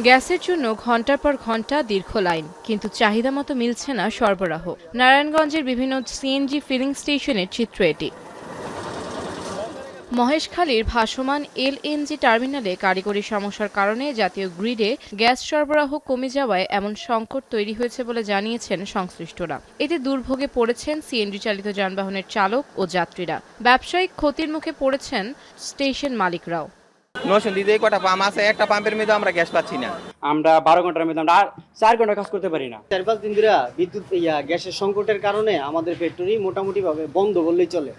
গ্যাসের জন্য ঘণ্টার পর ঘণ্টা দীর্ঘ লাইন, কিন্তু চাহিদা মতো মিলছে না সরবরাহ। নারায়ণগঞ্জের বিভিন্ন সিএনজি ফিলিং স্টেশনের চিত্র এটি। মহেশখালীর ভাসমান এলএনজি টার্মিনালে কারিগরি সমস্যার কারণে জাতীয় গ্রিডে গ্যাস সরবরাহ কমে যাওয়ায় এমন সংকট তৈরি হয়েছে বলে জানিয়েছেন সংশ্লিষ্টরা। এতে দুর্ভোগে পড়েছেন সিএনজি চালিত যানবাহনের চালক ও যাত্রীরা। ব্যবসায়িক ক্ষতির মুখে পড়েছেন স্টেশন মালিকরাও। নরসিংদীতে কটা পাম্প আছে, একটা পাম্পের মধ্যে আমরা গ্যাস পাচ্ছি না। আমরা 12 ঘন্টার মধ্যে আমরা 4 ঘন্টা কাজ করতে পারি না। 4-5 দিন ধরে বিদ্যুৎ গ্যাসের সংকটের কারণে আমাদের ফ্যাক্টরি মোটামুটি ভাবে বন্ধ বললেই চলে।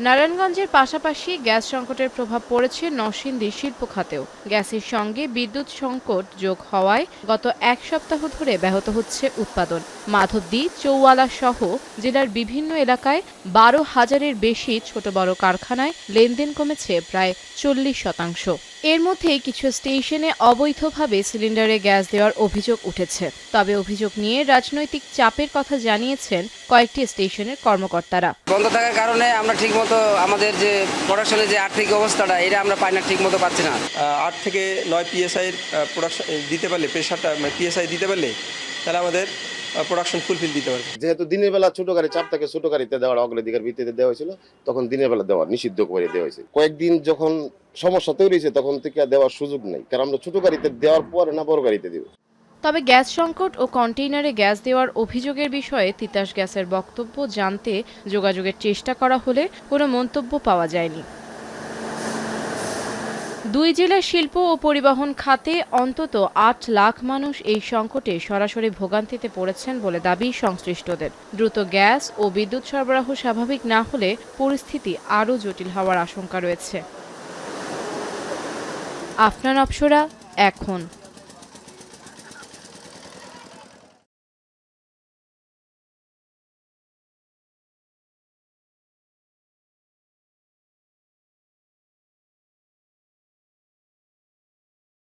নারায়ণগঞ্জের পাশাপাশি গ্যাস সংকটের প্রভাব পড়েছে নরসিংদী শিল্প খাতেও। গ্যাসের সঙ্গে বিদ্যুৎ সংকট যোগ হওয়ায় গত এক সপ্তাহ ধরে ব্যাহত হচ্ছে উৎপাদন। মাধবদী, চৌয়ালা সহ জেলার বিভিন্ন এলাকায় 12,000-এর বেশি ছোট বড় কারখানায় লেনদেন কমেছে প্রায় 40%। এর মধ্যেই কিছু স্টেশনে অবৈধভাবে সিলিন্ডারে গ্যাস দেওয়ার অভিযোগ উঠেছে। তবে অভিযোগ নিয়ে রাজনৈতিক চাপের কথা জানিয়েছেন কয়েকটি স্টেশনের কর্মকর্তারা। বন্ধ থাকার কারণে আমরা ঠিকমতো আমাদের যে প্রোডাকশনের যে আর্থিক অবস্থাটা এটা আমরা পাই না, ঠিকমতো পাচ্ছি না। 8 থেকে 9 পিএসআই প্রোডাকশন দিতে পারলে, প্রেশারটা পিএসআই দিতে পারলে তাহলে আমাদের প্রোডাকশন ফুলফিল দিতে পারবে। যেহেতু দিনের বেলা ছোট গাড়ি চাপ থাকে, ছোট গাড়িতে দেওয়ার অগ্রাধিকার ভিত্তিতে দেওয়া হয়েছিল, তখন দিনের বেলা দেওয়া নিষিদ্ধ করে দেওয়া হয়েছে। কয়েকদিন যখন সমস্যা তৈরি হয়েছে তখন থেকে দেওয়ার সুযোগ নেই, কারণ আমরা ছোট গাড়িতে দেওয়ার পরে না বড় গাড়িতে দেব। তবে গ্যাস সংকট ও কন্টেইনারে গ্যাস দেওয়ার অভিযোগের বিষয়ে তিতাস গ্যাসের বক্তব্য জানতে যোগাযোগের চেষ্টা করা হলে কোনো মন্তব্য পাওয়া যায়নি। দুই জেলার শিল্প ও পরিবহন খাতে অন্তত 8 লাখ মানুষ এই সংকটে সরাসরি ভোগান্তিতে পড়েছেন বলে দাবি সংশ্লিষ্টদের। দ্রুত গ্যাস ও বিদ্যুৎ সরবরাহ স্বাভাবিক না হলে পরিস্থিতি আরও জটিল হওয়ার আশঙ্কা রয়েছে। আফনান অপসরা, এখন।